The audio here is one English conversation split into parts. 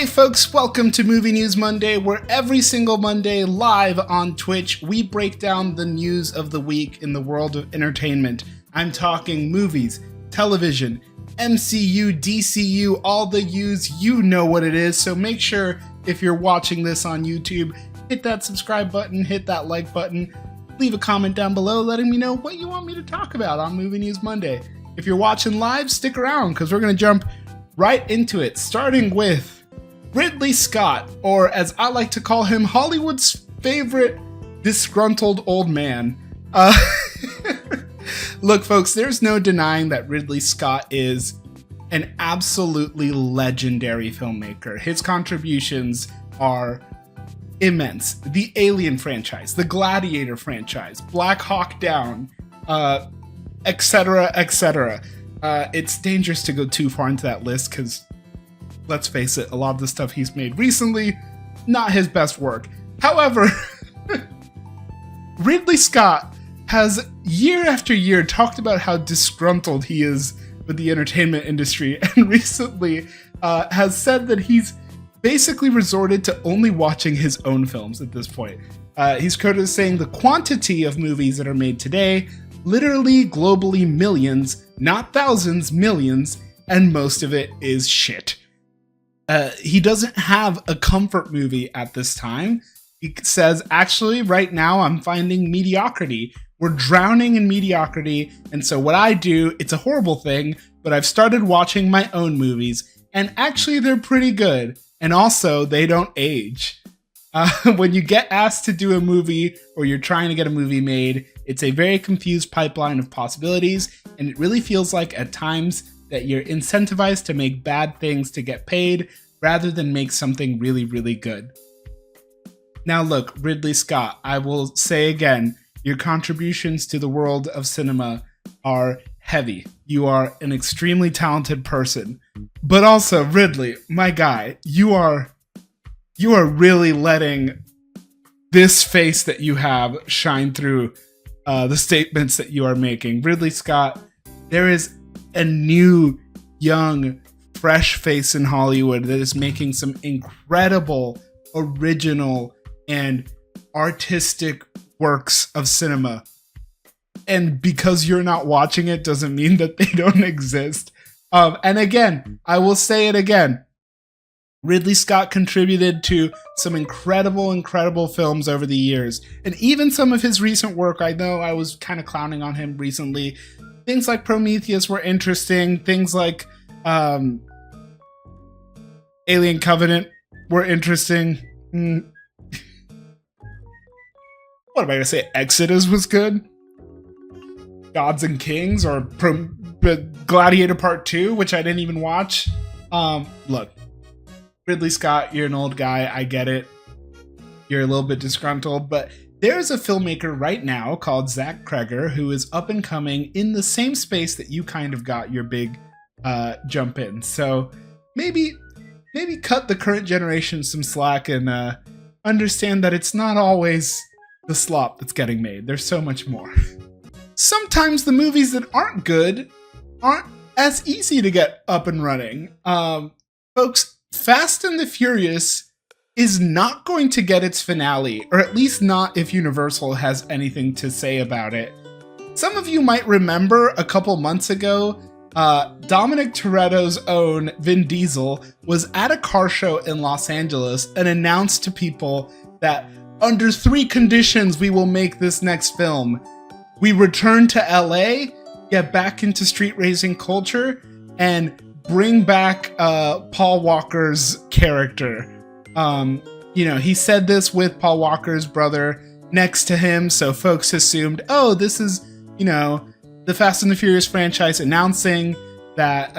Hey folks, welcome to Movie News Monday, where every single Monday live on Twitch, we break down the news of the week in the world of entertainment. I'm talking movies, television, MCU, DCU, all the U's, you know what it is. So make sure if you're watching this on YouTube, hit that subscribe button, hit that like button, leave a comment down below letting me know what you want me to talk about on Movie News Monday. If you're watching live, stick around because we're going to jump right into it, starting with Ridley Scott, or as I like to call him, Hollywood's favorite disgruntled old man. Look, folks, there's no denying that Ridley Scott is an absolutely legendary filmmaker. His contributions are immense. The Alien franchise, the Gladiator franchise, Black Hawk Down, etc., etc. It's dangerous to go too far into that list because, let's face it, a lot of the stuff he's made recently, not his best work. However, Ridley Scott has year after year talked about how disgruntled he is with the entertainment industry, and recently has said that he's basically resorted to only watching his own films at this point. He's quoted as saying, "The quantity of movies that are made today, literally globally millions, not thousands, millions, and most of it is shit." He doesn't have a comfort movie at this time. He says, actually, right now I'm finding mediocrity. We're drowning in mediocrity. And so what I do, it's a horrible thing, but I've started watching my own movies. And actually, they're pretty good. And also, they don't age. When you get asked to do a movie or you're trying to get a movie made, it's a very confused pipeline of possibilities. And it really feels like at times that you're incentivized to make bad things to get paid rather than make something really, really good. Now look, Ridley Scott, I will say again, your contributions to the world of cinema are heavy. You are an extremely talented person. But also, Ridley, my guy, you are really letting this face that you have shine through the statements that you are making. Ridley Scott, there is a new, young, fresh face in Hollywood that is making some incredible, original, and artistic works of cinema. And because you're not watching it doesn't mean that they don't exist. And again, I will say it again. Ridley Scott contributed to some incredible, incredible films over the years. And even some of his recent work, I know I was kind of clowning on him recently. Things like Prometheus were interesting. Things like Alien Covenant were interesting. What am I going to say? Exodus was good. Gods and Kings or Gladiator Part 2, which I didn't even watch. Look, Ridley Scott, you're an old guy. I get it. You're a little bit disgruntled, but there's a filmmaker right now called Zach Cregger who is up and coming in the same space that you kind of got your big jump in. So maybe cut the current generation some slack and understand that it's not always the slop that's getting made. There's so much more. Sometimes the movies that aren't good aren't as easy to get up and running. Folks, Fast and the Furious is not going to get its finale, or at least not if Universal has anything to say about it. Some of you might remember a couple months ago, Dominic Toretto's own Vin Diesel was at a car show in Los Angeles and announced to people that under 3 conditions we will make this next film. We return to LA, get back into street racing culture, and bring back Paul Walker's character. He said this with Paul Walker's brother next to him, so folks assumed, oh, this is, the Fast and the Furious franchise announcing that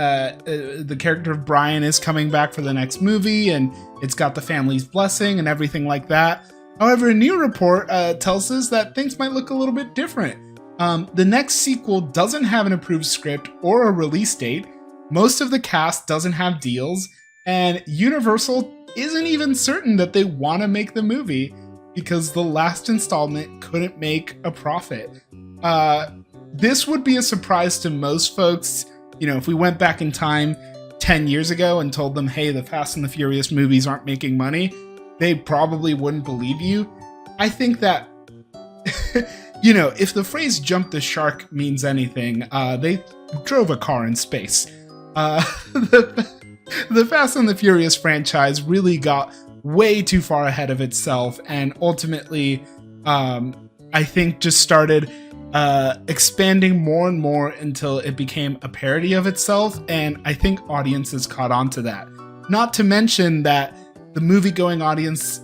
the character of Brian is coming back for the next movie, and it's got the family's blessing and everything like that. However, a new report tells us that things might look a little bit different. The next sequel doesn't have an approved script or a release date. Most of the cast doesn't have deals, and Universal isn't even certain that they want to make the movie because the last installment couldn't make a profit. This would be a surprise to most folks. If we went back in time, 10 years ago and told them, hey, the Fast and the Furious movies aren't making money, they probably wouldn't believe you. I think that, if the phrase jump the shark means anything, they drove a car in space. The Fast and the Furious franchise really got way too far ahead of itself, and ultimately, I think just started expanding more and more until it became a parody of itself, and I think audiences caught on to that. Not to mention that the movie-going audience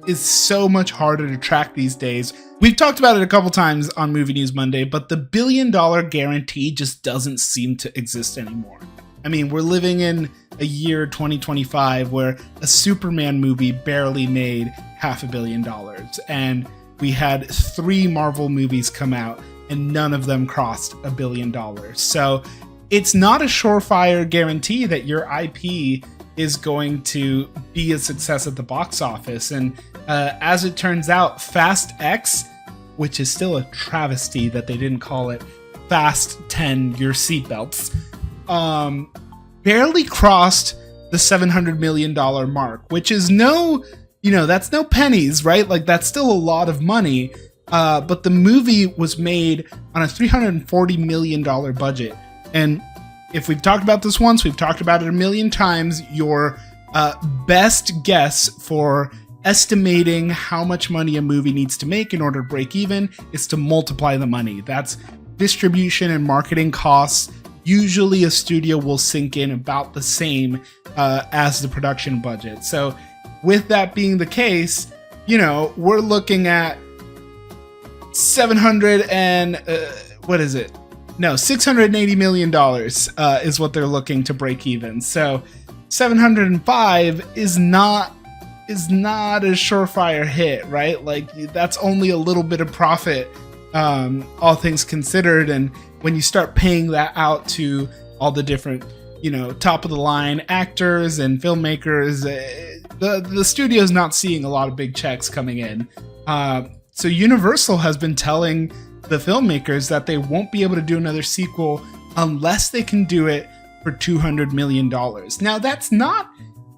is so much harder to track these days. We've talked about it a couple times on Movie News Monday, but the $1 billion guarantee just doesn't seem to exist anymore. I mean, we're living in a year 2025 where a Superman movie barely made $500 million, and we had 3 Marvel movies come out and none of them crossed $1 billion. So it's not a surefire guarantee that your IP is going to be a success at the box office. And as it turns out, Fast X, which is still a travesty that they didn't call it Fast 10 Your Seatbelts, barely crossed the $700 million mark, which is that's no pennies, right? Like, that's still a lot of money. But the movie was made on a $340 million budget. And if we've talked about this once, we've talked about it a million times. Your best guess for estimating how much money a movie needs to make in order to break even is to multiply the money. That's distribution and marketing costs. Usually a studio will sink in about the same as the production budget. So with that being the case, we're looking at $680 million is what they're looking to break even. So 705 is not a surefire hit, right? Like, that's only a little bit of profit, all things considered. And when you start paying that out to all the different, top of the line actors and filmmakers, the studio's not seeing a lot of big checks coming in. So Universal has been telling the filmmakers that they won't be able to do another sequel unless they can do it for $200 million. Now, that's not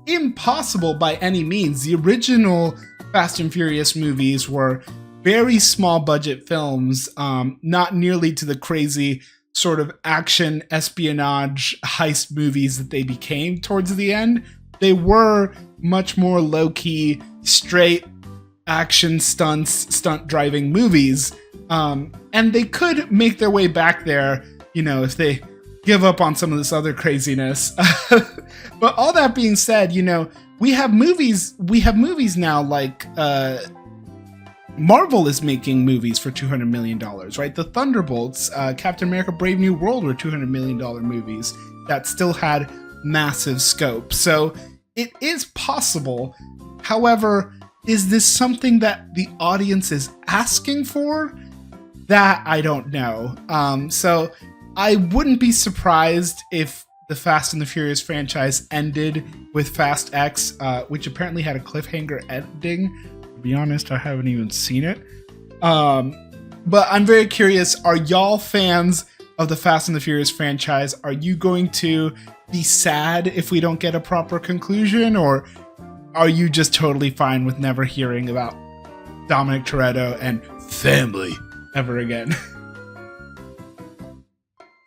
impossible by any means. The original Fast and Furious movies were very small budget films, not nearly to the crazy sort of action espionage heist movies that they became towards the end. They were much more low-key, straight action stunt driving movies. And they could make their way back there, if they give up on some of this other craziness. But all that being said, we have movies now, like Marvel is making movies for $200 million, right? The Thunderbolts, Captain America Brave New World were $200 million movies that still had massive scope. So it is possible. However, is this something that the audience is asking for? That I don't know. So I wouldn't be surprised if the Fast and the Furious franchise ended with Fast X, which apparently had a cliffhanger ending. To be honest, I haven't even seen it. But I'm very curious, are y'all fans of the Fast and the Furious franchise? Are you going to be sad if we don't get a proper conclusion, or are you just totally fine with never hearing about Dominic Toretto and family ever again?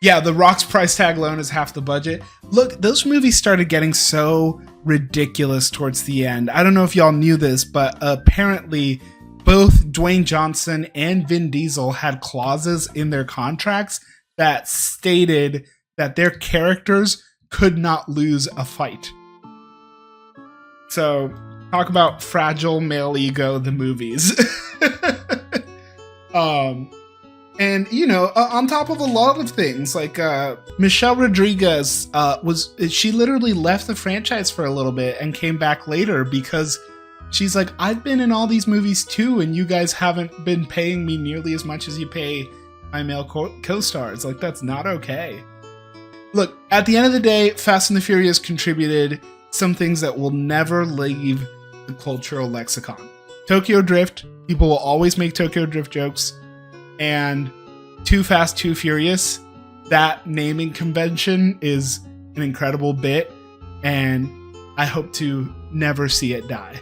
Yeah, The Rock's price tag alone is half the budget. Look, those movies started getting so ridiculous towards the end. I don't know if y'all knew this, but apparently both Dwayne Johnson and Vin Diesel had clauses in their contracts that stated that their characters could not lose a fight. So, talk about fragile male ego, the movies. And, on top of a lot of things, like Michelle Rodriguez she literally left the franchise for a little bit and came back later because she's like, I've been in all these movies too, and you guys haven't been paying me nearly as much as you pay my male co-stars. Like, that's not okay. Look, at the end of the day, Fast and the Furious contributed some things that will never leave the cultural lexicon. Tokyo Drift, people will always make Tokyo Drift jokes, and Too Fast, Too Furious, that naming convention is an incredible bit, and I hope to never see it die.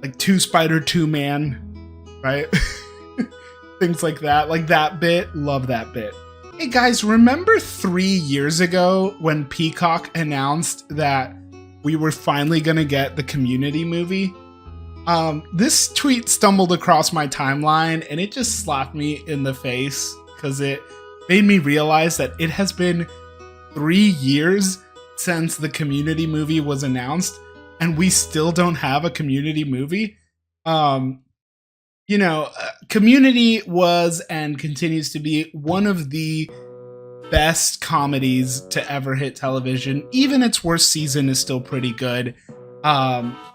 Like Two Spider, Two Man, right? Things like that. Like that bit. Love that bit. Hey guys, remember 3 years ago when Peacock announced that we were finally gonna get the Community movie? This tweet stumbled across my timeline and it just slapped me in the face because it made me realize that it has been 3 years since the Community movie was announced and we still don't have a Community movie. Community was and continues to be one of the best comedies to ever hit television. Even its worst season is still pretty good.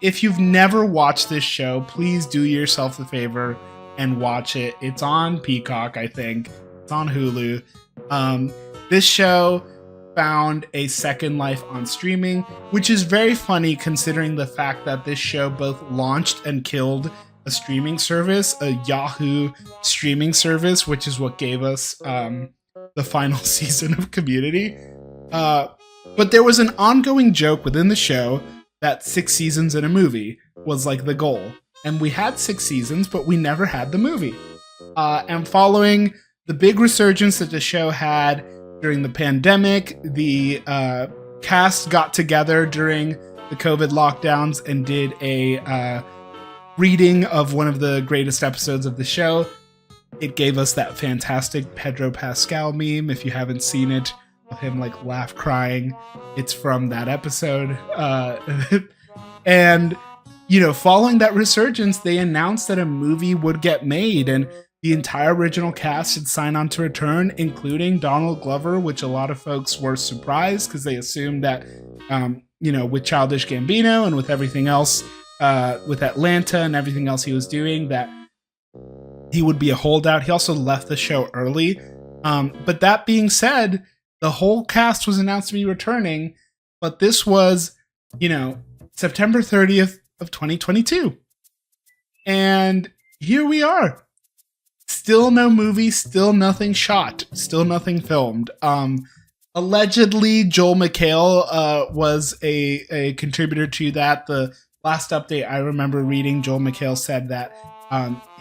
If you've never watched this show, please do yourself a favor and watch it. It's on Peacock, I think. It's on Hulu. This show found a second life on streaming, which is very funny considering the fact that this show both launched and killed a streaming service, a Yahoo streaming service, which is what gave us the final season of Community. But there was an ongoing joke within the show that 6 seasons in a movie was like the goal. And we had 6 seasons, but we never had the movie. And following the big resurgence that the show had during the pandemic, the cast got together during the COVID lockdowns and did a reading of one of the greatest episodes of the show. It gave us that fantastic Pedro Pascal meme. If you haven't seen it, of him like laugh crying, it's from that episode. And following that resurgence, they announced that a movie would get made, and the entire original cast had signed on to return, including Donald Glover, which a lot of folks were surprised because they assumed that with Childish Gambino and with everything else, with Atlanta and everything else he was doing, that he would be a holdout. He also left the show early. But that being said, the whole cast was announced to be returning, but this was, September 30th of 2022. And here we are. Still no movie, still nothing shot, still nothing filmed. Allegedly, Joel McHale was a contributor to that. The last update I remember reading, Joel McHale said that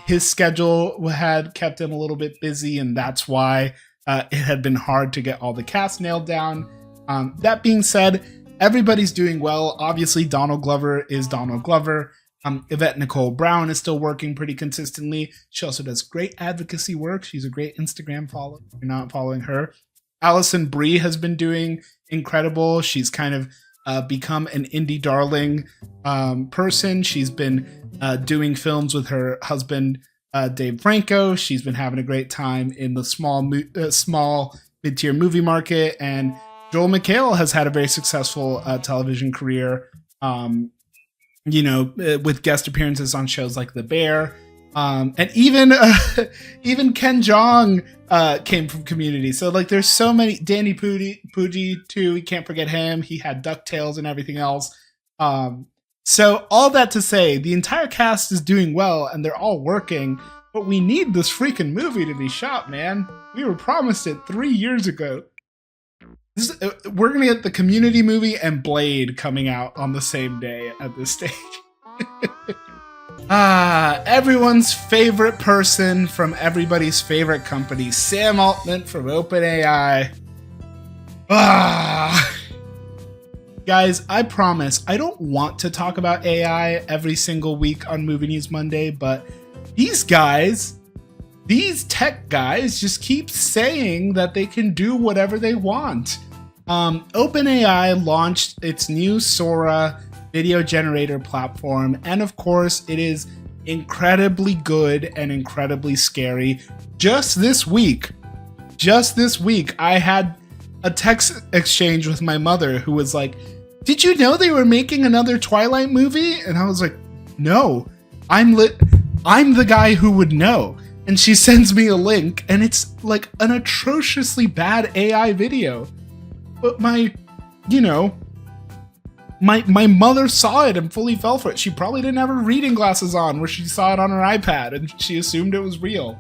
his schedule had kept him a little bit busy, and that's why it had been hard to get all the cast nailed down. That being said, everybody's doing well. Obviously, Donald Glover is Donald Glover. Yvette Nicole Brown is still working pretty consistently. She also does great advocacy work. She's a great Instagram follow if you're not following her. Alison Brie has been doing incredible. She's kind of become an indie darling person. She's been doing films with her husband, Dave Franco. She's been having a great time in the small mid-tier movie market. And Joel McHale has had a very successful television career, with guest appearances on shows like The Bear. And even Ken Jeong came from Community. So there's so many. Danny Pudi too. We can't forget him. He had DuckTales and everything else. So all that to say, the entire cast is doing well and they're all working. But we need this freaking movie to be shot, man. We were promised it 3 years ago. We're gonna get the Community movie and Blade coming out on the same day at this stage. Everyone's favorite person from everybody's favorite company, Sam Altman from OpenAI. Guys, I promise I don't want to talk about AI every single week on Movie News Monday, but these tech guys just keep saying that they can do whatever they want. OpenAI launched its new Sora video generator platform, and of course it is incredibly good and incredibly scary. Just this week, I had a text exchange with my mother who was like, "Did you know they were making another Twilight movie?" And I was like, "No, I'm the guy who would know." And she sends me a link, and it's like an atrociously bad AI video. But my mother saw it and fully fell for it. She probably didn't have her reading glasses on where she saw it on her iPad and she assumed it was real.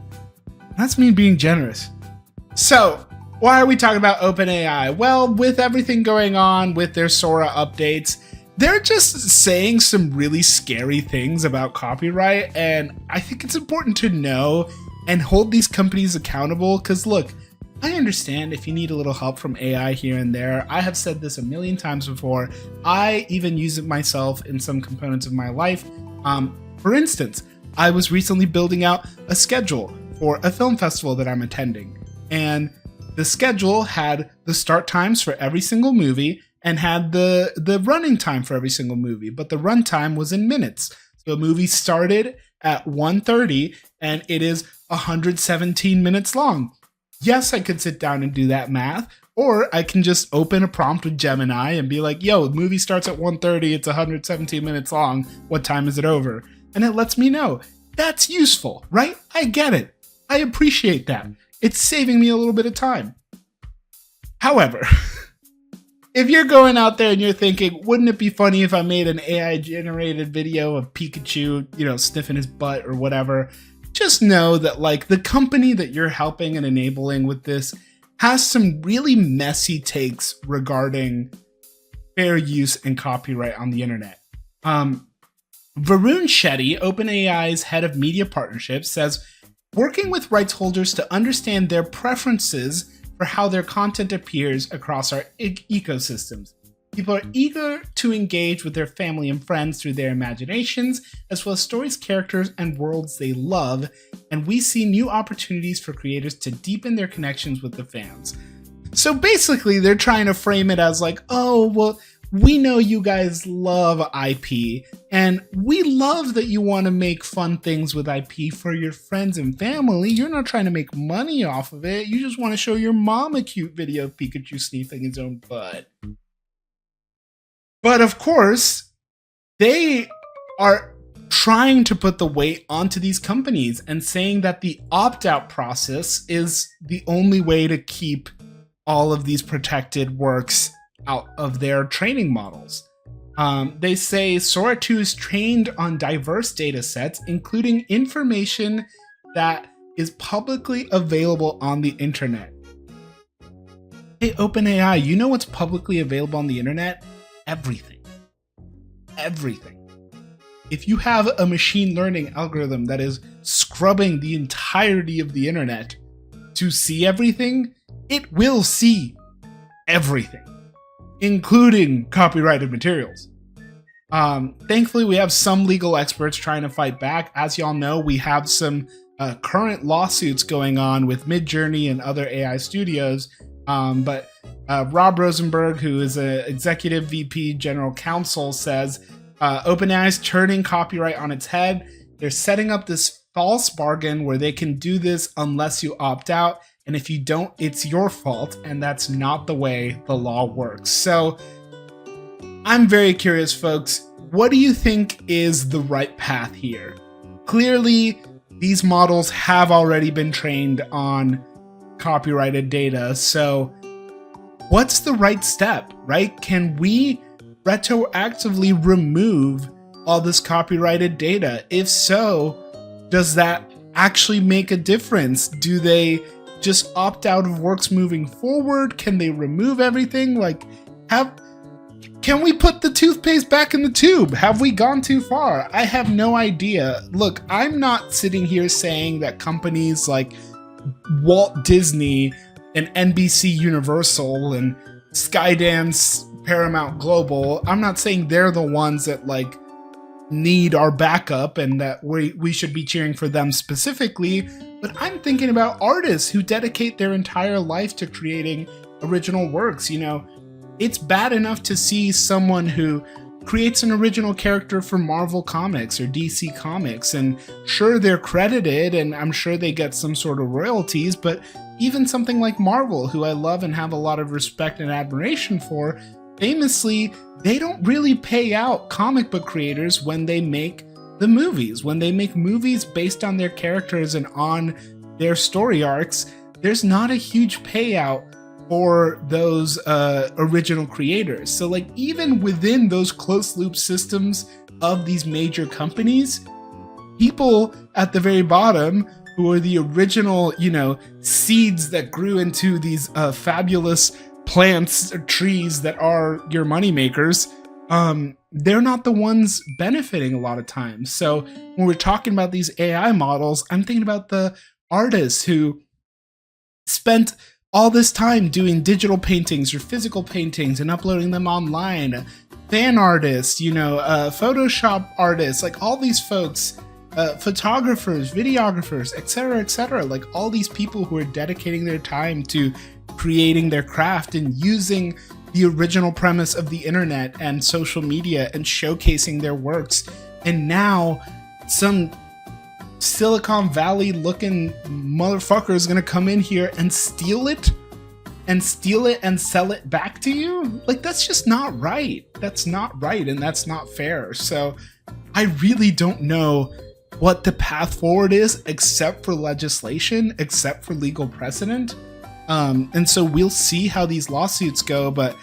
That's me being generous. So, Why are we talking about OpenAI? Well, with everything going on with their Sora updates, they're just saying some really scary things about copyright, and I think it's important to know and hold these companies accountable, because look, I understand if you need a little help from AI here and there. I have said this a million times before. I even use it myself in some components of my life. For instance, I was recently building out a schedule for a film festival that I'm attending, and the schedule had the start times for every single movie and had the running time for every single movie, but the runtime was in minutes. So the movie started at 1:30 and it is 117 minutes long. Yes, I could sit down and do that math, or I can just open a prompt with Gemini and be like, yo, the movie starts at 1:30, it's 117 minutes long, what time is it over? And it lets me know. That's useful, right? I get it. I appreciate that. It's saving me a little bit of time. However, if you're going out there and you're thinking, wouldn't it be funny if I made an AI generated video of Pikachu, sniffing his butt or whatever, just know that like the company that you're helping and enabling with this has some really messy takes regarding fair use and copyright on the internet. Varun Shetty, OpenAI's head of media partnerships, says working with rights holders to understand their preferences for how their content appears across our ecosystems. People are eager to engage with their family and friends through their imaginations, as well as stories, characters, and worlds they love, and we see new opportunities for creators to deepen their connections with the fans. So basically, they're trying to frame it as like, oh, well, we know you guys love IP, and we love that you want to make fun things with IP for your friends and family. You're not trying to make money off of it. You just want to show your mom a cute video of Pikachu sniffing his own butt. But of course, they are trying to put the weight onto these companies and saying that the opt-out process is the only way to keep all of these protected works out of their training models. They say Sora 2 is trained on diverse data sets, including information that is publicly available on the internet. Hey, OpenAI, you know what's publicly available on the internet? Everything. Everything. If you have a machine learning algorithm that is scrubbing the entirety of the internet to see everything, it will see everything, including copyrighted materials. Thankfully, we have some legal experts trying to fight back. As y'all know, we have some current lawsuits going on with Midjourney and other AI studios. But Rob Rosenberg, who is an executive VP general counsel, says OpenAI is turning copyright on its head. They're setting up this false bargain where they can do this unless you opt out. And if you don't, it's your fault. And that's not the way the law works. So I'm very curious, folks. What do you think is the right path here? Clearly, these models have already been trained on copyrighted data. So what's the right step, right? Can we retroactively remove all this copyrighted data? If so, does that actually make a difference? Do they just opt out of works moving forward? Can they remove everything? Can we put the toothpaste back in the tube? Have we gone too far? I have no idea. Look, I'm not sitting here saying that companies like Walt Disney and NBC Universal and Skydance, Paramount Global, I'm not saying they're the ones that need our backup and that we should be cheering for them specifically, but I'm thinking about artists who dedicate their entire life to creating original works. It's bad enough to see someone who creates an original character for Marvel Comics or DC Comics, and sure, they're credited and I'm sure they get some sort of royalties, but even something like Marvel, who I love and have a lot of respect and admiration for, famously, they don't really pay out comic book creators when they make the movies. When they make movies based on their characters and on their story arcs, there's not a huge payout for those original creators. So even within those closed loop systems of these major companies, people at the very bottom who are the original, seeds that grew into these fabulous plants or trees that are your moneymakers, they're not the ones benefiting a lot of times. So when we're talking about these AI models, I'm thinking about the artists who spent all this time doing digital paintings or physical paintings and uploading them online. Fan artists, Photoshop artists, like all these folks, photographers, videographers, etc., like all these people who are dedicating their time to creating their craft and using the original premise of the internet and social media and showcasing their works. And now some Silicon Valley looking motherfucker is gonna come in here and steal it and sell it back to you. Like, that's just not right. That's not right, and that's not fair. So I really don't know what the path forward is, except for legislation, except for legal precedent. And so we'll see how these lawsuits go, but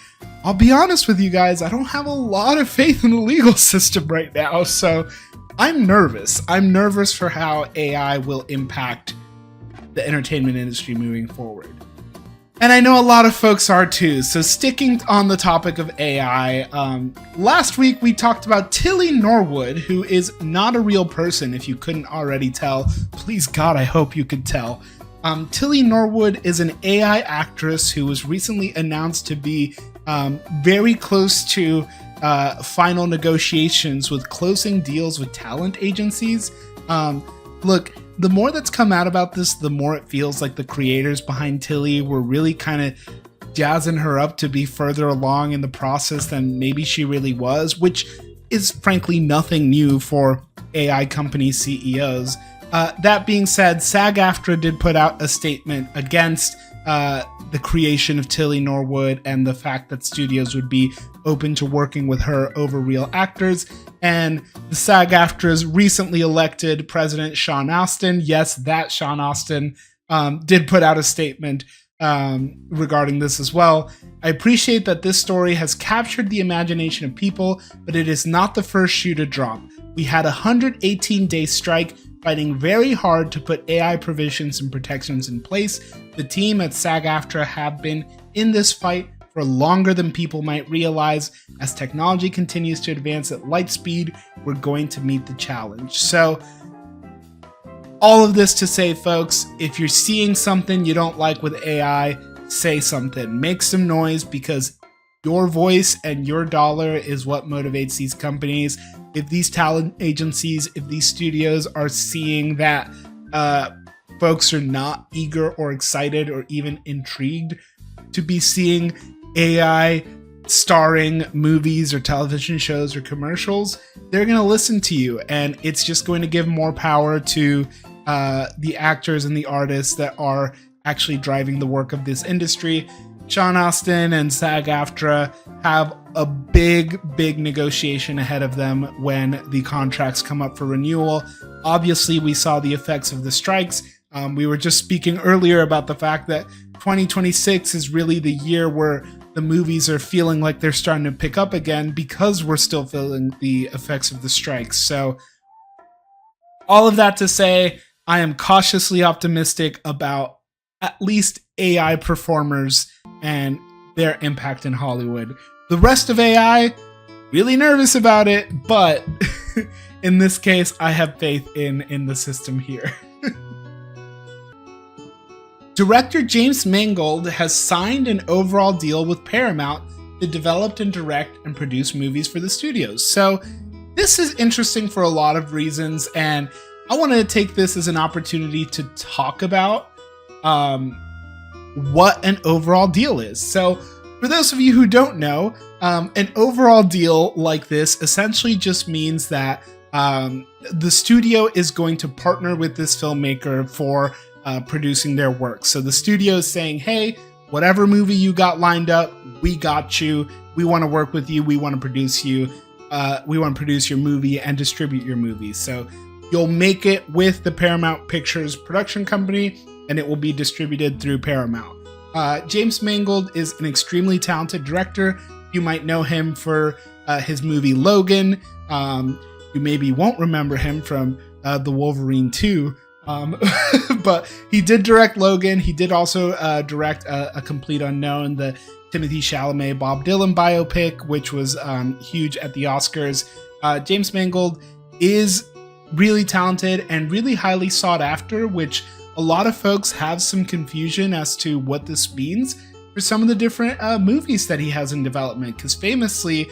I'll be honest with you guys, I don't have a lot of faith in the legal system right now. So I'm nervous. I'm nervous for how AI will impact the entertainment industry moving forward. And I know a lot of folks are too. So sticking on the topic of AI, last week we talked about Tilly Norwood, who is not a real person. If you couldn't already tell, please God, I hope you could tell. Tilly Norwood is an AI actress who was recently announced to be very close to final negotiations with closing deals with talent agencies. Look, the more that's come out about this, the more it feels like the creators behind Tilly were really kind of jazzing her up to be further along in the process than maybe she really was, which is frankly nothing new for AI company CEOs. That being said, SAG-AFTRA did put out a statement against the creation of Tilly Norwood and the fact that studios would be open to working with her over real actors. And the SAG-AFTRA's recently elected president, Sean Astin, yes, that Sean Astin, did put out a statement regarding this as well. I appreciate that this story has captured the imagination of people, but it is not the first shoe to drop. We had a 118-day strike fighting very hard to put AI provisions and protections in place. The team at SAG-AFTRA have been in this fight for longer than people might realize. As technology continues to advance at light speed, we're going to meet the challenge. So, all of this to say, folks, if you're seeing something you don't like with AI, say something. Make some noise, because your voice and your dollar is what motivates these companies. If these talent agencies, if these studios are seeing that folks are not eager or excited or even intrigued to be seeing AI starring movies or television shows or commercials, they're going to listen to you. And it's just going to give more power to the actors and the artists that are actually driving the work of this industry. Sean Astin and SAG-AFTRA have a big negotiation ahead of them when the contracts come up for renewal. Obviously, we saw the effects of the strikes. We were just speaking earlier about the fact that 2026 is really the year where the movies are feeling like they're starting to pick up again, because we're still feeling the effects of the strikes. So all of that to say, I am cautiously optimistic about at least AI performers and their impact in Hollywood. The rest of AI, really nervous about it, but in this case, I have faith in the system here. Director James Mangold has signed an overall deal with Paramount to develop and direct and produce movies for the studios. So this is interesting for a lot of reasons, and I wanted to take this as an opportunity to talk about what an overall deal is. So for those of you who don't know, an overall deal like this essentially just means that the studio is going to partner with this filmmaker for producing their work. So the studio is saying, hey, whatever movie you got lined up, we got you. We want to work with you. We want to produce you. We want to produce your movie and distribute your movie. So you'll make it with the Paramount Pictures production company, and it will be distributed through Paramount. James Mangold is an extremely talented director. You might know him for his movie Logan. You maybe won't remember him from The Wolverine 2, But he did direct Logan. He did also direct A Complete Unknown, the Timothée Chalamet Bob Dylan biopic, which was huge at the Oscars. James Mangold is really talented and really highly sought after, which a lot of folks have some confusion as to what this means for some of the different movies that he has in development. Because famously,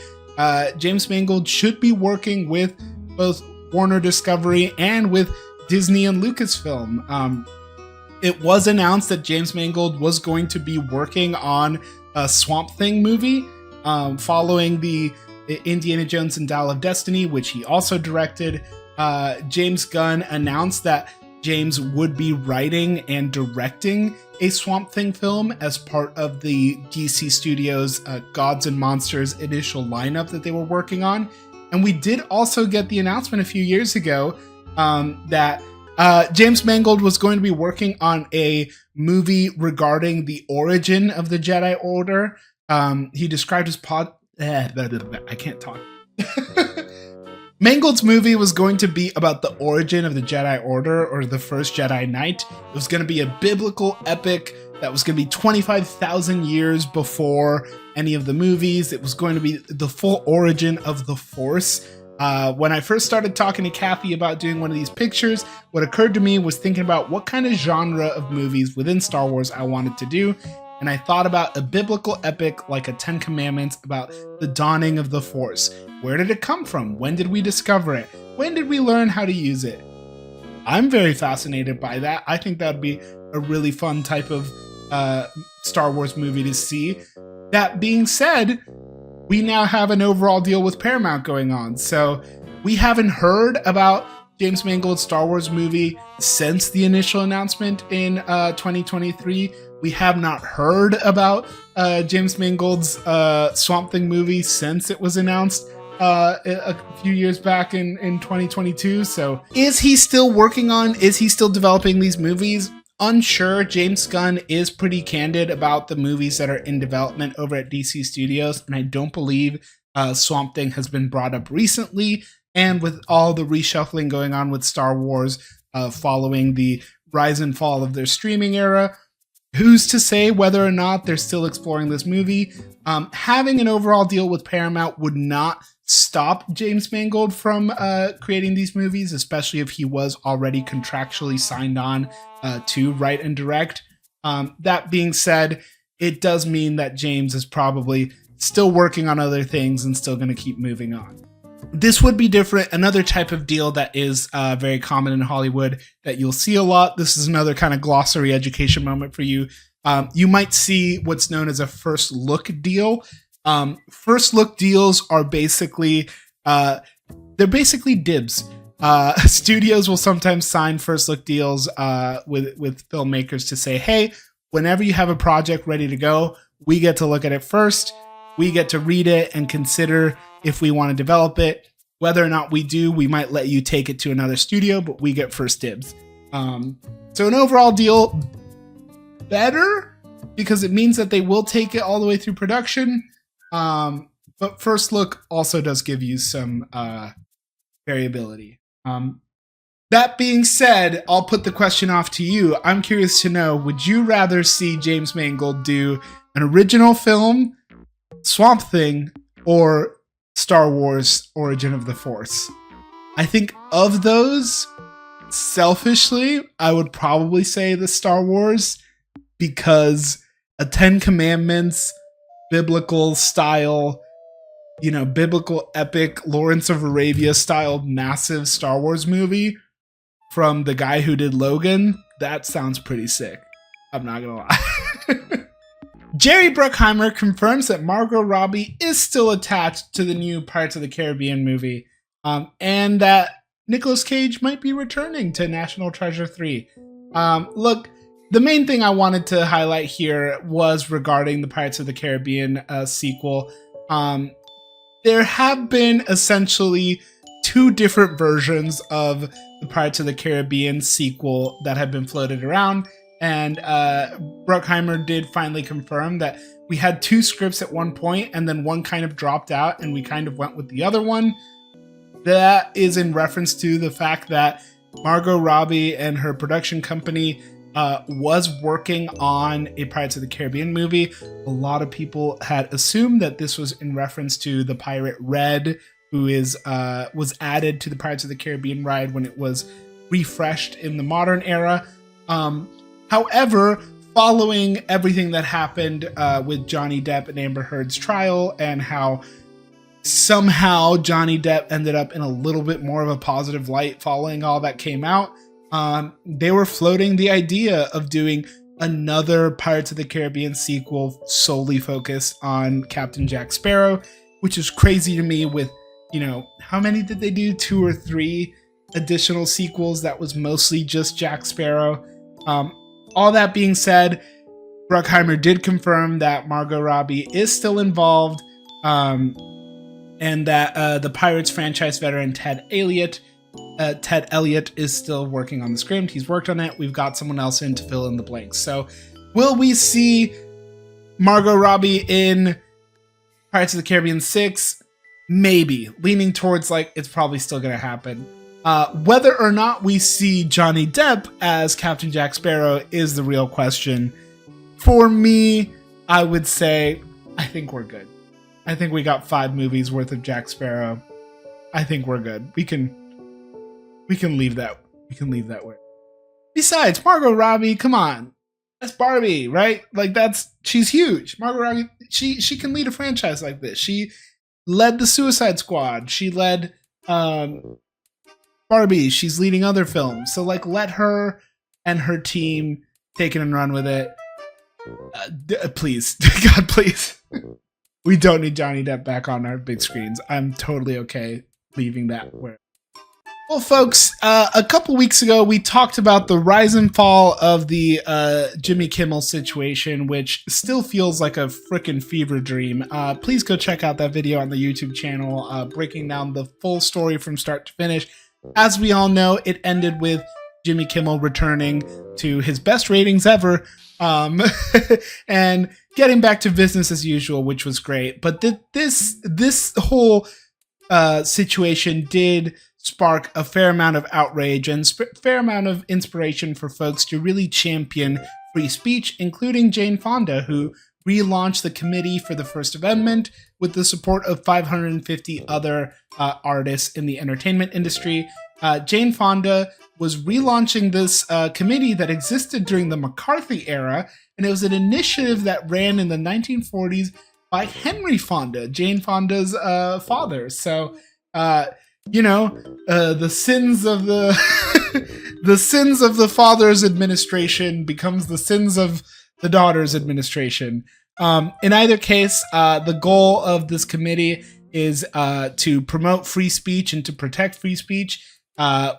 James Mangold should be working with both Warner Discovery and with Disney and Lucasfilm. It was announced that James Mangold was going to be working on a Swamp Thing movie following the Indiana Jones and Dial of Destiny, which he also directed. James Gunn announced that James would be writing and directing a Swamp Thing film as part of the DC Studios Gods and Monsters initial lineup that they were working on. And we did also get the announcement a few years ago that James Mangold was going to be working on a movie regarding the origin of the Jedi Order. He described his I can't talk. Mangold's movie was going to be about the origin of the Jedi Order, or the first Jedi Knight. It was going to be a biblical epic that was going to be 25,000 years before any of the movies. It was going to be the full origin of the Force. When I first started talking to Kathy about doing one of these pictures, what occurred to me was thinking about what kind of genre of movies within Star Wars I wanted to do. And I thought about a biblical epic like a Ten Commandments about the dawning of the Force. Where did it come from? When did we discover it? When did we learn how to use it? I'm very fascinated by that. I think that would be a really fun type of Star Wars movie to see. That being said, we now have an overall deal with Paramount going on. So we haven't heard about James Mangold's Star Wars movie since the initial announcement in 2023. We have not heard about James Mangold's Swamp Thing movie since it was announced a few years back in 2022. So is he still developing these movies? Unsure. James Gunn is pretty candid about the movies that are in development over at DC Studios, and I don't believe Swamp Thing has been brought up recently. And with all the reshuffling going on with Star Wars following the rise and fall of their streaming era, who's to say whether or not they're still exploring this movie? Having an overall deal with Paramount would not stop James Mangold from creating these movies, especially if he was already contractually signed on to write and direct. That being said, it does mean that James is probably still working on other things and still going to keep moving on. This would be different. Another type of deal that is very common in Hollywood that you'll see a lot. This is another kind of glossary education moment for you. You might see what's known as a first look deal. First look deals are basically, they're basically dibs. Studios will sometimes sign first look deals with filmmakers to say, hey, whenever you have a project ready to go, we get to look at it first. We get to read it and consider if we want to develop it. Whether or not we do, we might let you take it to another studio, but we get first dibs. So an overall deal, better, because it means that they will take it all the way through production. But first look also does give you some variability. That being said, I'll put the question off to you. I'm curious to know, would you rather see James Mangold do an original film, Swamp Thing, or Star Wars Origin of the Force? I think of those, selfishly, I would probably say the Star Wars, because a Ten Commandments, biblical style, biblical epic, Lawrence of Arabia style, massive Star Wars movie from the guy who did Logan, that sounds pretty sick. I'm not gonna lie. Jerry Bruckheimer confirms that Margot Robbie is still attached to the new Pirates of the Caribbean movie, and that Nicolas Cage might be returning to National Treasure 3. Look, the main thing I wanted to highlight here was regarding the Pirates of the Caribbean sequel. There have been essentially two different versions of the Pirates of the Caribbean sequel that have been floated around. And Bruckheimer did finally confirm that we had two scripts at one point, and then one kind of dropped out, and we kind of went with the other one. That is in reference to the fact that Margot Robbie and her production company was working on a Pirates of the Caribbean movie. A lot of people had assumed that this was in reference to the pirate Red, who was added to the Pirates of the Caribbean ride when it was refreshed in the modern era. However, following everything that happened with Johnny Depp and Amber Heard's trial, and how somehow Johnny Depp ended up in a little bit more of a positive light following all that came out, they were floating the idea of doing another Pirates of the Caribbean sequel solely focused on Captain Jack Sparrow, which is crazy to me. With, how many did they do? 2 or 3 additional sequels that was mostly just Jack Sparrow. All that being said, Bruckheimer did confirm that Margot Robbie is still involved, and that the Pirates franchise veteran Ted Elliott is still working on the script. He's worked on it. We've got someone else in to fill in the blanks. So will we see Margot Robbie in Pirates of the Caribbean 6? Maybe. Leaning towards it's probably still going to happen. Whether or not we see Johnny Depp as Captain Jack Sparrow is the real question. For me, I would say I think we're good. I think we got 5 movies worth of Jack Sparrow. I think we're good. We can leave that. We can leave that way. Besides, Margot Robbie, come on. That's Barbie, right? She's huge. Margot Robbie, she can lead a franchise like this. She led the Suicide Squad. She led Barbie. She's leading other films. So let her and her team take it and run with it. Please. God, please. We don't need Johnny Depp back on our big screens. I'm totally okay leaving that where. Well, folks, a couple weeks ago, we talked about the rise and fall of the Jimmy Kimmel situation, which still feels like a frickin' fever dream. Please go check out that video on the YouTube channel, breaking down the full story from start to finish. As we all know, it ended with Jimmy Kimmel returning to his best ratings ever, and getting back to business as usual, which was great. But this whole situation did spark a fair amount of outrage and fair amount of inspiration for folks to really champion free speech, including Jane Fonda, who relaunched the Committee for the First Amendment with the support of 550 other artists in the entertainment industry. Jane Fonda was relaunching this committee that existed during the McCarthy era, and it was an initiative that ran in the 1940s by Henry Fonda, Jane Fonda's father. So, the sins of the sins of the father's administration becomes the sins of the daughter's administration. In either case, the goal of this committee is to promote free speech and to protect free speech.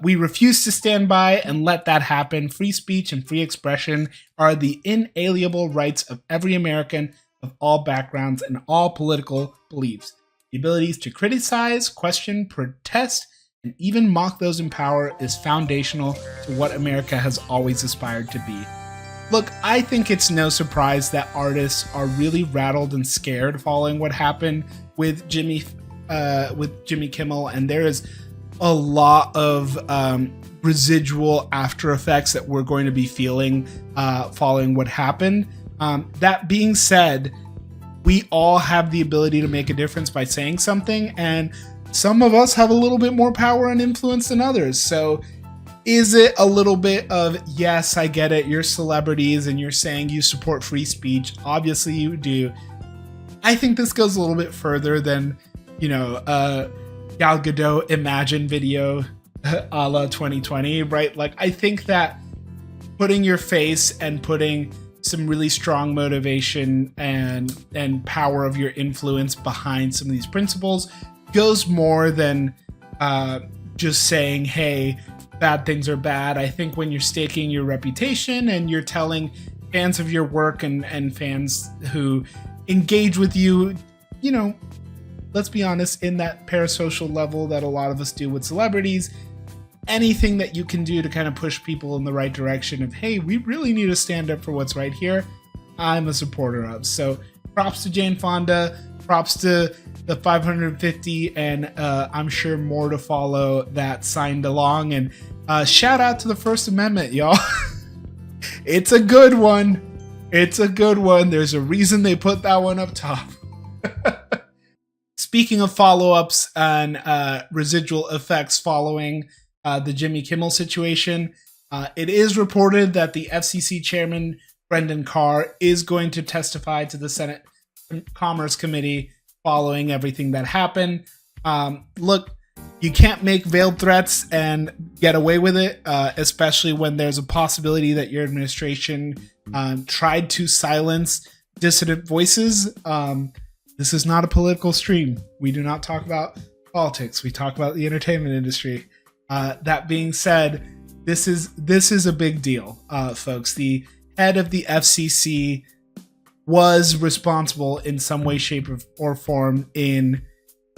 We refuse to stand by and let that happen. Free speech and free expression are the inalienable rights of every American of all backgrounds and all political beliefs. The abilities to criticize, question, protest, and even mock those in power is foundational to what America has always aspired to be. Look, I think it's no surprise that artists are really rattled and scared following what happened with Jimmy Kimmel, and there is a lot of residual after effects that we're going to be feeling following what happened. That being said, we all have the ability to make a difference by saying something, and some of us have a little bit more power and influence than others. So is it a little bit of, yes, I get it, you're celebrities and you're saying you support free speech, obviously you do. I think this goes a little bit further than, Gal Gadot Imagine video a la 2020, right? I think that putting your face and putting some really strong motivation and power of your influence behind some of these principles goes more than just saying, hey, bad things are bad. I think when you're staking your reputation and you're telling fans of your work and fans who engage with you, let's be honest, in that parasocial level that a lot of us do with celebrities, anything that you can do to kind of push people in the right direction of, hey, we really need to stand up for what's right here, I'm a supporter of. So props to Jane Fonda, props to the 550 and I'm sure more to follow that signed along. And shout out to the First Amendment, y'all. It's a good one. It's a good one. There's a reason they put that one up top. Speaking of follow-ups and residual effects following the Jimmy Kimmel situation, it is reported that the FCC chairman, Brendan Carr, is going to testify to the Senate Commerce Committee following everything that happened. Look, you can't make veiled threats and get away with it, especially when there's a possibility that your administration tried to silence dissident voices. This is not a political stream. We do not talk about politics. We talk about the entertainment industry. That being said, this is a big deal, folks. The head of the FCC was responsible in some way, shape, or form in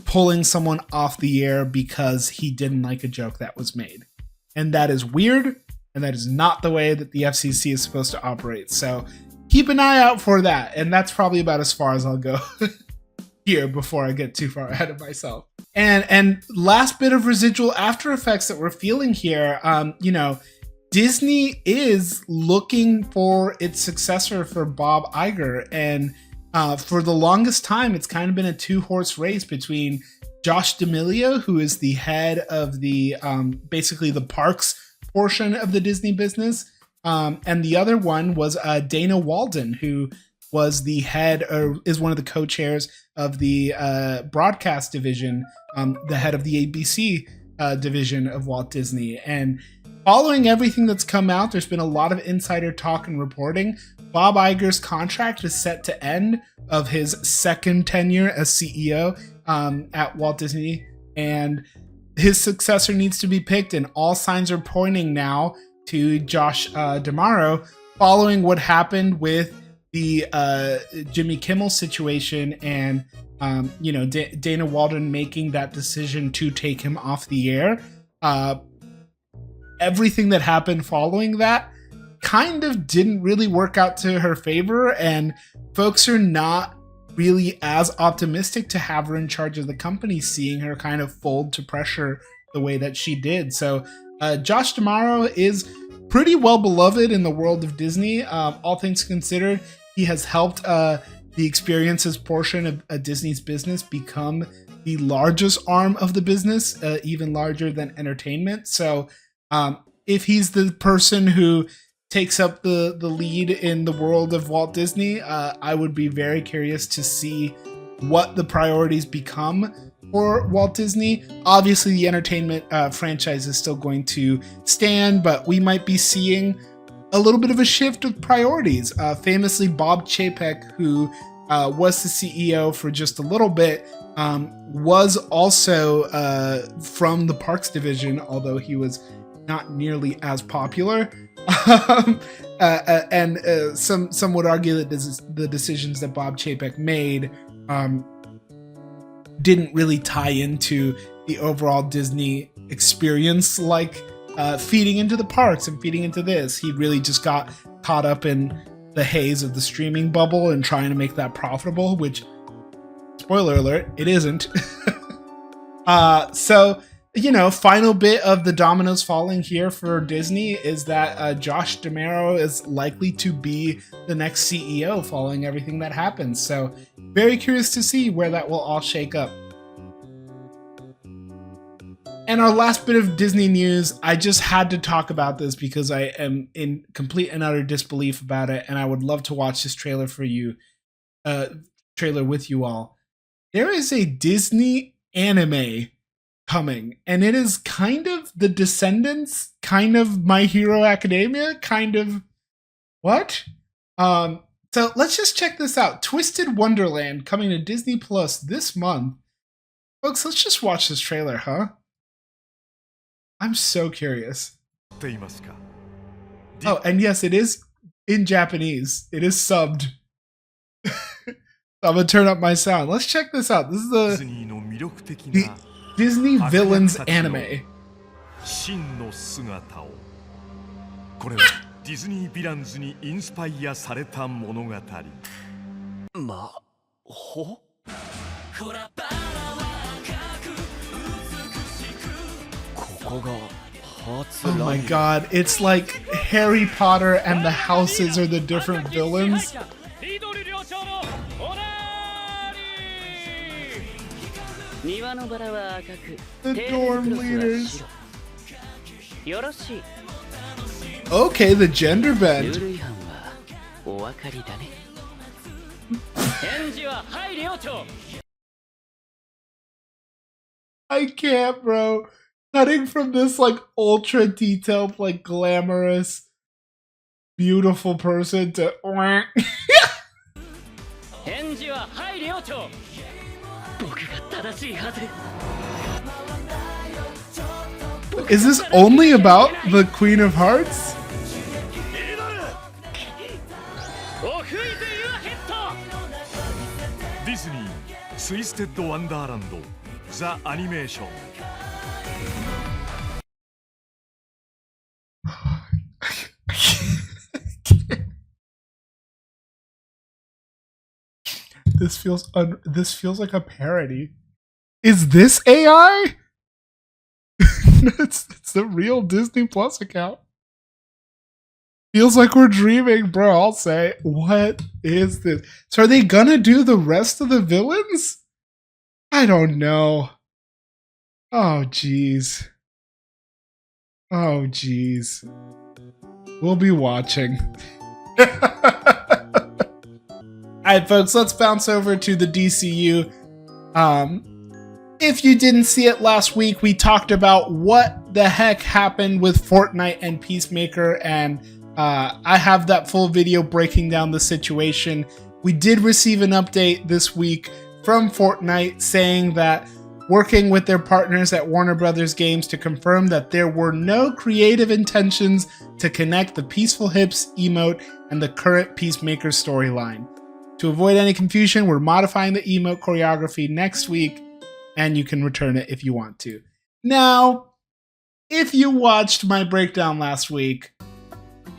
pulling someone off the air because he didn't like a joke that was made. And that is weird, and that is not the way that the FCC is supposed to operate. So keep an eye out for that. And that's probably about as far as I'll go here before I get too far ahead of myself. And last bit of residual after effects that we're feeling here, Disney is looking for its successor for Bob Iger, and for the longest time, it's kind of been a two-horse race between Josh D'Amelio, who is the head of the basically the parks portion of the Disney business, and the other one was Dana Walden, who was the head, or is one of the co-chairs of the broadcast division, the head of the ABC division of Walt Disney. And following everything that's come out, there's been a lot of insider talk and reporting. Bob Iger's contract is set to end of his second tenure as CEO at Walt Disney, and his successor needs to be picked, and all signs are pointing now to Josh D'Amaro following what happened with the Jimmy Kimmel situation and Dana Walden making that decision to take him off the air. Everything that happened following that kind of didn't really work out to her favor, and folks are not really as optimistic to have her in charge of the company, seeing her kind of fold to pressure the way that she did. So Josh D'Amaro is pretty well beloved in the world of Disney. All things considered, he has helped the experiences portion of Disney's business become the largest arm of the business, even larger than entertainment. So if he's the person who takes up the lead in the world of Walt Disney, I would be very curious to see what the priorities become for Walt Disney. Obviously, the entertainment franchise is still going to stand, but we might be seeing a little bit of a shift of priorities. Famously, Bob Chapek, who was the CEO for just a little bit, was also from the Parks division, although he was not nearly as popular. And some would argue that the decisions that Bob Chapek made didn't really tie into the overall Disney experience, like feeding into the parks and feeding into this. He really just got caught up in the haze of the streaming bubble and trying to make that profitable, which, spoiler alert, it isn't. So, final bit of the dominoes falling here for Disney is that Josh D'Amaro is likely to be the next CEO following everything that happens. So very curious to see where that will all shake up. And our last bit of Disney news, I just had to talk about this because I am in complete and utter disbelief about it, and I would love to watch this trailer for you, trailer with you all. There is a Disney anime coming, and it is kind of The Descendants, kind of My Hero Academia, kind of what? So let's just check this out. Twisted Wonderland coming to Disney Plus this month. Folks, let's just watch this trailer, huh? I'm so curious. Oh, and yes, it is in Japanese. It is subbed. I'm gonna turn up my sound. Let's check this out. This is the Disney Villains anime. 真の姿をこれはディズニーヴィランズにインスパイアされた物語魔法 Oh my god, it's like Harry Potter and the houses are the different villains. The dorm leaders. Okay, the gender bend. I can't, bro. Cutting from this like ultra detailed, like glamorous, beautiful person to Is this only about the Queen of Hearts? Disney Twisted Wonderland The Animation. This feels like a parody. Is this AI? it's the real Disney Plus account. Feels like we're dreaming, bro. I'll say. What is this? So are they gonna do the rest of the villains? I don't know. Oh jeez. Oh jeez. We'll be watching. Alright folks, let's bounce over to the DCU. If you didn't see it last week, we talked about what the heck happened with Fortnite and Peacemaker, and I have that full video breaking down the situation. We did receive an update this week from Fortnite saying that working with their partners at Warner Brothers Games to confirm that there were no creative intentions to connect the Peaceful Hips emote and the current Peacemaker storyline. To avoid any confusion, we're modifying the emote choreography next week, and you can return it if you want to. Now, if you watched my breakdown last week,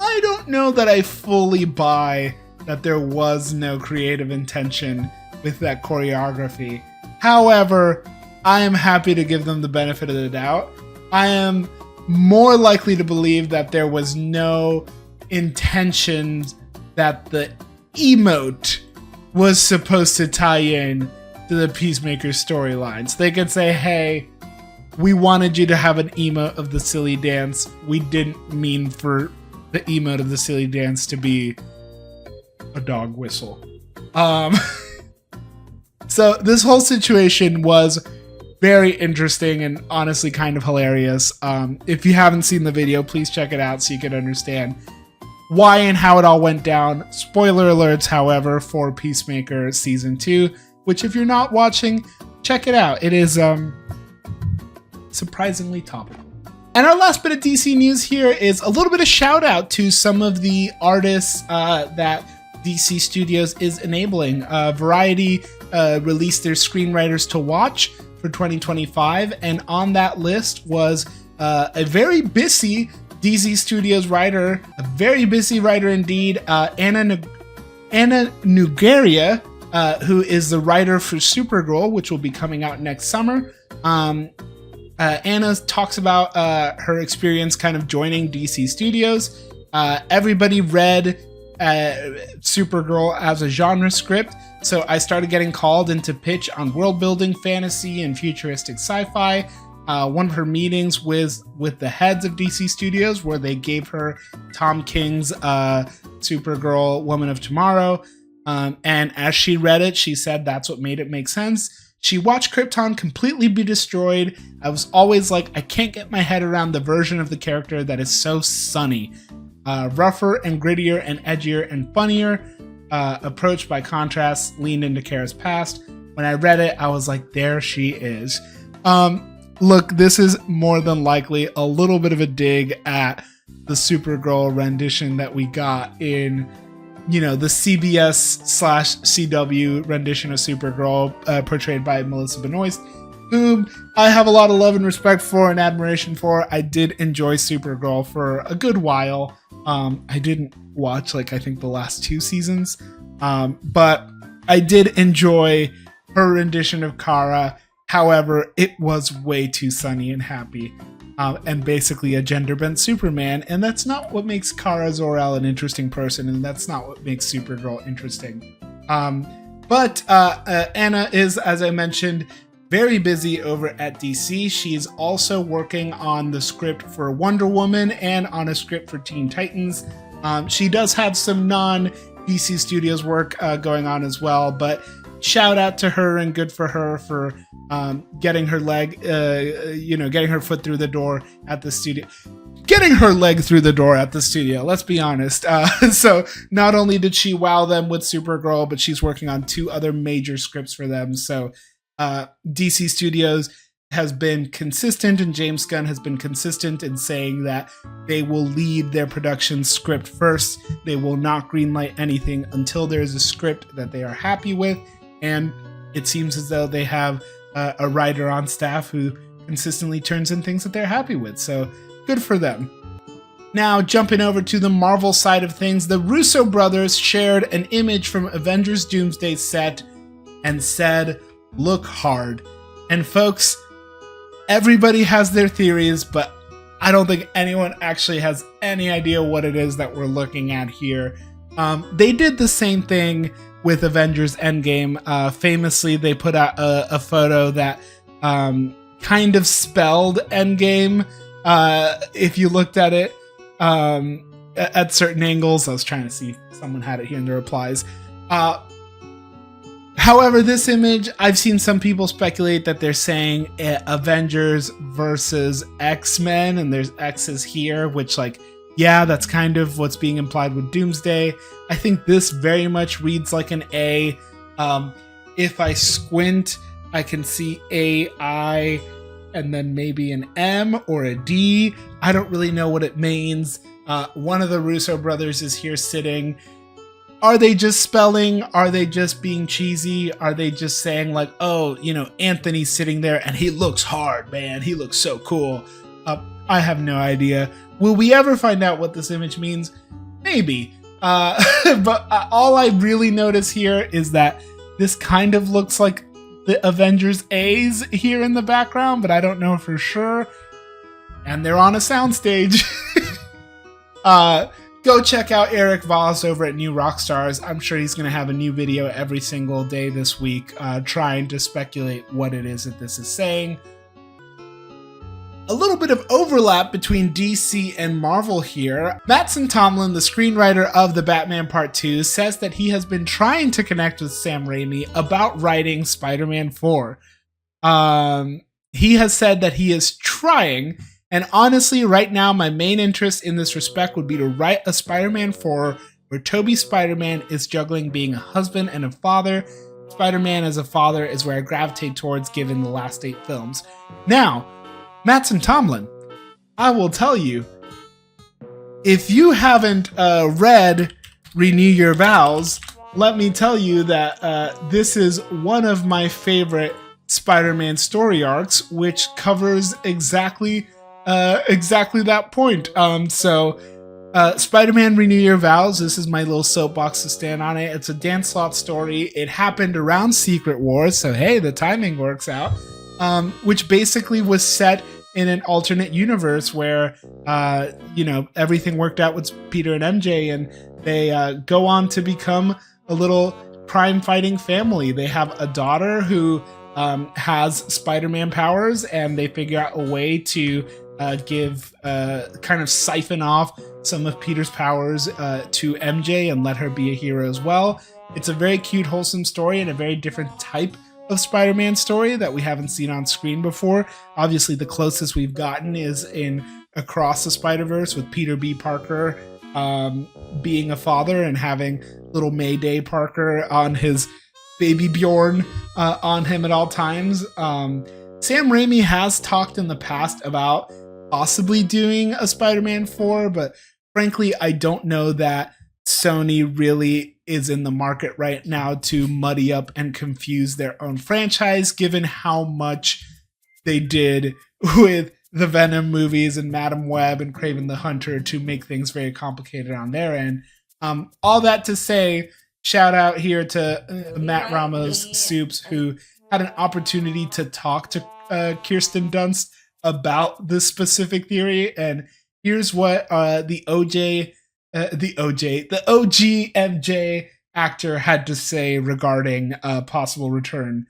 I don't know that I fully buy that there was no creative intention with that choreography. However, I am happy to give them the benefit of the doubt. I am more likely to believe that there was no intention that the emote was supposed to tie in to the Peacemaker storylines. They could say, hey, we wanted you to have an emote of the silly dance. We didn't mean for the emote of the silly dance to be a dog whistle. So this whole situation was very interesting and honestly kind of hilarious. If you haven't seen the video, please check it out so you can understand why and how it all went down. Spoiler alerts, however, for Peacemaker Season 2, which if you're not watching, check it out. It is surprisingly topical. And our last bit of DC news here is a little bit of shout out to some of the artists that DC Studios is enabling. Variety released their Screenwriters to Watch for 2025, and on that list was a very busy DC Studios writer, a very busy writer indeed, Anna Nuggeria, who is the writer for Supergirl, which will be coming out next summer. Anna talks about her experience kind of joining DC Studios. Everybody read Supergirl as a genre script, so I started getting called in to pitch on world building, fantasy, and futuristic sci-fi. One of her meetings with the heads of DC Studios, where they gave her Tom King's Supergirl Woman of Tomorrow, and as she read it, she said that's what made it make sense. She watched Krypton completely be destroyed. I was always like, I can't get my head around the version of the character that is so sunny. Rougher and grittier and edgier and funnier. Approach by contrast leaned into Kara's past. When I read it, I was like, there she is. Look, this is more than likely a little bit of a dig at the Supergirl rendition that we got in, the CBS/CW rendition of Supergirl, portrayed by Melissa Benoist, whom I have a lot of love and respect for and admiration for. I did enjoy Supergirl for a good while. I didn't watch, I think the last 2 seasons, but I did enjoy her rendition of Kara. However, it was way too sunny and happy, and basically a gender-bent Superman, and that's not what makes Kara Zor-El an interesting person, and that's not what makes Supergirl interesting. But Anna is, as I mentioned, very busy over at DC. She's also working on the script for Wonder Woman and on a script for Teen Titans. She does have some non-DC Studios work going on as well, but shout out to her and good for her for getting her getting her foot through the door at the studio. Getting her leg through the door at the studio, let's be honest. So not only did she wow them with Supergirl, but she's working on 2 other major scripts for them. So DC Studios has been consistent, and James Gunn has been consistent in saying that they will lead their production script first. They will not greenlight anything until there is a script that they are happy with. And it seems as though they have a writer on staff who consistently turns in things that they're happy with. So good for them. Now, jumping over to the Marvel side of things, the Russo brothers shared an image from Avengers Doomsday set and said, "Look hard." And folks, everybody has their theories, but I don't think anyone actually has any idea what it is that we're looking at here. They did the same thing with Avengers Endgame. Famously, they put out a photo that kind of spelled Endgame if you looked at it at certain angles. I was trying to see if someone had it here in the replies. However, this image, I've seen some people speculate that they're saying Avengers versus X-Men, and there's X's here, which, like, yeah, that's kind of what's being implied with Doomsday. I think this very much reads like an A. If I squint, I can see A, I, and then maybe an M or a D. I don't really know what it means. One of the Russo brothers is here sitting. Are they just spelling? Are they just being cheesy? Are they just saying like, oh, Anthony's sitting there and he looks hard, man. He looks so cool. I have no idea. Will we ever find out what this image means? Maybe. But all I really notice here is that this kind of looks like the Avengers A's here in the background, but I don't know for sure. And they're on a soundstage. Go check out Eric Voss over at New Rockstars. I'm sure he's going to have a new video every single day this week, trying to speculate what it is that this is saying. A little bit of overlap between DC and Marvel here. Matson Tomlin, the screenwriter of The Batman Part 2, says that he has been trying to connect with Sam Raimi about writing Spider-Man 4. He has said that he is trying, and honestly, right now, my main interest in this respect would be to write a Spider-Man 4 where Toby Spider-Man is juggling being a husband and a father. Spider-Man as a father is where I gravitate towards given the last 8 films. Now, Matson Tomlin, I will tell you, if you haven't read Renew Your Vows, let me tell you that this is one of my favorite Spider-Man story arcs, which covers exactly that point. Spider-Man Renew Your Vows, this is my little soapbox to stand on it. It's a Dan Slott story. It happened around Secret Wars, so hey, the timing works out. Which basically was set in an alternate universe where, everything worked out with Peter and MJ, and they go on to become a little crime-fighting family. They have a daughter who has Spider-Man powers, and they figure out a way to kind of siphon off some of Peter's powers to MJ and let her be a hero as well. It's a very cute, wholesome story and a very different type of Spider-Man story that we haven't seen on screen before. Obviously, the closest we've gotten is in Across the Spider-Verse with Peter B. Parker being a father and having little Mayday Parker on his baby Bjorn on him at all times. Sam Raimi has talked in the past about possibly doing a Spider-Man 4, but frankly, I don't know that Sony really is in the market right now to muddy up and confuse their own franchise, given how much they did with the Venom movies and Madam Web and Kraven the Hunter to make things very complicated on their end. All that to say, shout out here to Matt Ramos Soups, who had an opportunity to talk to Kirsten Dunst about this specific theory. And here's what the OG MJ actor had to say regarding a possible return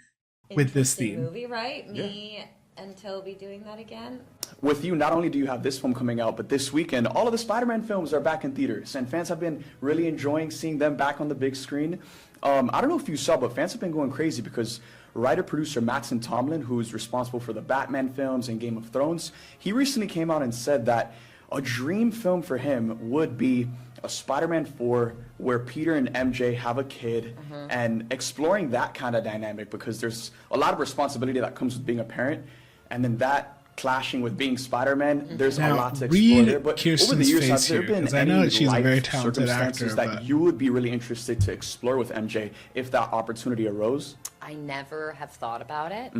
with this theme. Movie, right? Me and Toby doing that again. With you, not only do you have this film coming out, but this weekend, all of the Spider-Man films are back in theaters, and fans have been really enjoying seeing them back on the big screen. I don't know if you saw, but fans have been going crazy because writer-producer Mattson Tomlin, who's responsible for the Batman films and Game of Thrones, he recently came out and said that a dream film for him would be a Spider-Man 4 where Peter and MJ have a kid, and exploring that kind of dynamic, because there's a lot of responsibility that comes with being a parent, and then that clashing with being Spider-Man, there's a lot to explore there. But over the years, have there been any life circumstances that you would be really interested to explore with MJ if that opportunity arose? I never have thought about it,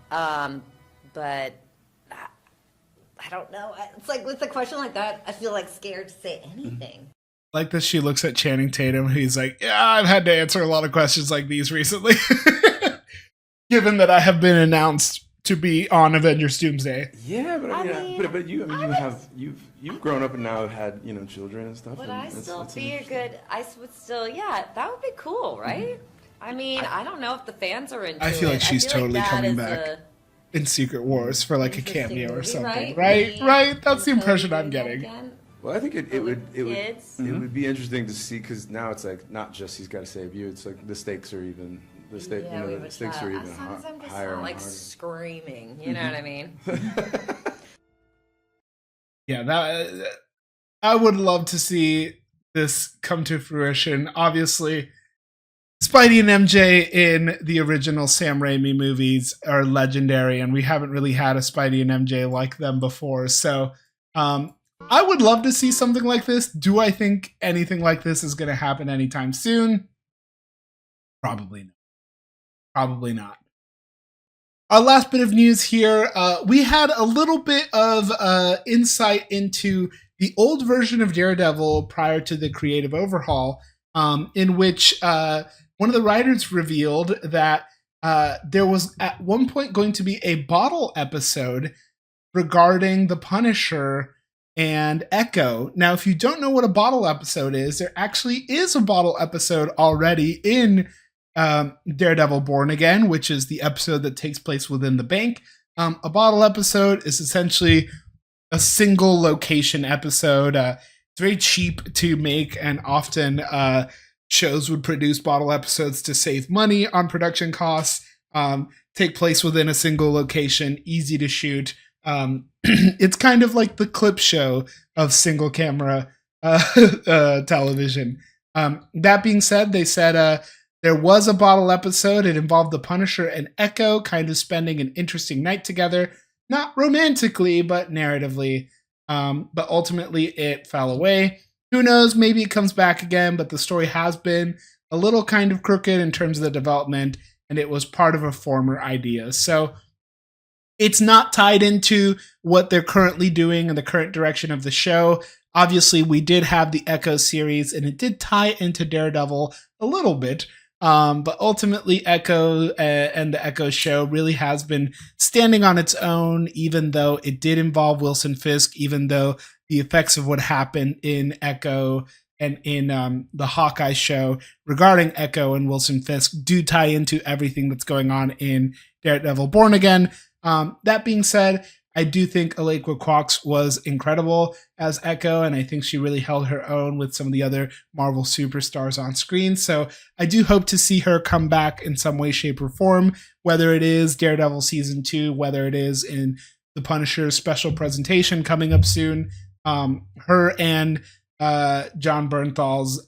but I don't know. It's like with a question like that, I feel like scared to say anything. Like this, she looks at Channing Tatum. He's like, yeah, I've had to answer a lot of questions like these recently, given that I have been announced to be on Avengers Doomsday. Yeah, but you've grown up and now had children and stuff. Would I still be a good? I would still, yeah, that would be cool, right? I mean, I don't know if the fans are into it. I feel like she's totally coming back in Secret Wars for like a cameo or something, right? Right. That's the impression I'm getting. Well, I think it would be interesting to see, because now it's like not just he's got to save you. It's like the stakes are even. The stakes are even higher. Like screaming, you know what I mean? Yeah, that I would love to see this come to fruition. Obviously, Spidey and MJ in the original Sam Raimi movies are legendary, and we haven't really had a Spidey and MJ like them before. So, I would love to see something like this. Do I think anything like this is going to happen anytime soon? Probably not. Probably not. Our last bit of news here, we had a little bit of insight into the old version of Daredevil prior to the creative overhaul, in which one of the writers revealed that there was at one point going to be a bottle episode regarding the Punisher and Echo. Now, if you don't know what a bottle episode is, there actually is a bottle episode already in Daredevil Born Again, which is the episode that takes place within the bank. A bottle episode is essentially a single location episode. It's very cheap to make, and often shows would produce bottle episodes to save money on production costs. Take place within a single location, easy to shoot. It's kind of like the clip show of single camera television. That being said, they said there was a bottle episode. It involved the Punisher and Echo kind of spending an interesting night together. Not romantically, but narratively. But ultimately, it fell away. Who knows? Maybe it comes back again, but the story has been a little kind of crooked in terms of the development, and it was part of a former idea. So it's not tied into what they're currently doing and the current direction of the show. Obviously, we did have the Echo series, and it did tie into Daredevil a little bit. But ultimately, Echo and the Echo show really has been standing on its own, even though it did involve Wilson Fisk, even though the effects of what happened in Echo and in the Hawkeye show regarding Echo and Wilson Fisk do tie into everything that's going on in Daredevil Born Again. That being said, I do think Alaqua Cox was incredible as Echo, and I think she really held her own with some of the other Marvel superstars on screen. So I do hope to see her come back in some way, shape, or form, whether it is Daredevil Season 2, whether it is in the Punisher special presentation coming up soon. Her and John Bernthal's,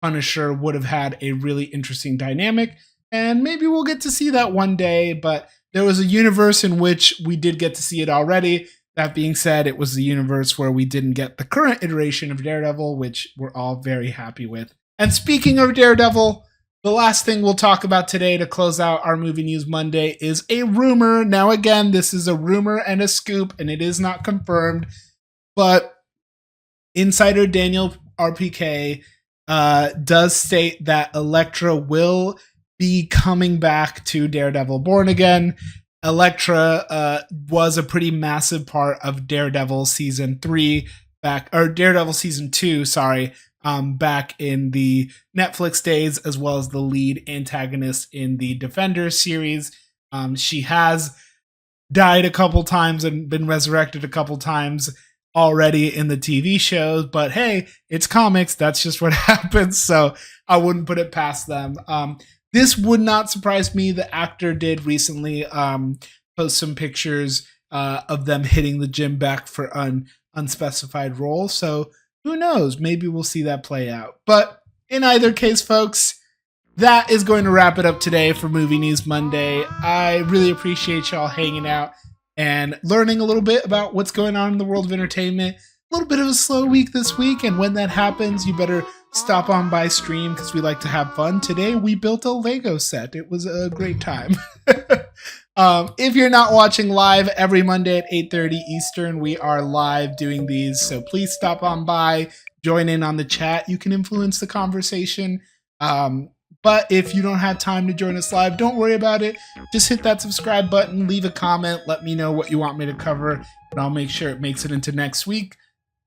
Punisher would have had a really interesting dynamic, and maybe we'll get to see that one day, but there was a universe in which we did get to see it already. That being said, it was the universe where we didn't get the current iteration of Daredevil, which we're all very happy with. And speaking of Daredevil, the last thing we'll talk about today to close out our Movie News Monday is a rumor. Now, again, this is a rumor and a scoop, and it is not confirmed, but insider Daniel RPK does state that Elektra will be coming back to Daredevil Born Again. Elektra was a pretty massive part of Daredevil season 2, back in the Netflix days, as well as the lead antagonist in the Defenders series. She has died a couple times and been resurrected a couple times already in the TV shows, but hey, it's comics. That's just what happens. So I wouldn't put it past them. This would not surprise me. The actor did recently post some pictures of them hitting the gym back for an unspecified role. So who knows? Maybe we'll see that play out. But in either case, folks, that is going to wrap it up today for Movie News Monday. I really appreciate y'all hanging out and learning a little bit about what's going on in the world of entertainment. A little bit of a slow week this week, and when that happens, you better stop on by stream because we like to have fun. Today, we built a Lego set. It was a great time. If you're not watching live every Monday at 8:30 Eastern, we are live doing these, so please stop on by, join in on the chat. You can influence the conversation. But if you don't have time to join us live, don't worry about it. Just hit that subscribe button, leave a comment, let me know what you want me to cover, and I'll make sure it makes it into next week.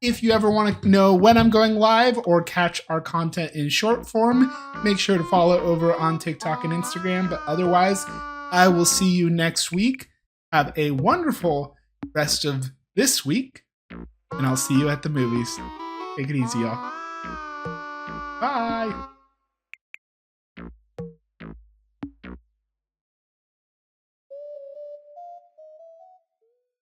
If you ever want to know when I'm going live or catch our content in short form, make sure to follow over on TikTok and Instagram. But otherwise, I will see you next week. Have a wonderful rest of this week, and I'll see you at the movies. Take it easy, y'all. Bye.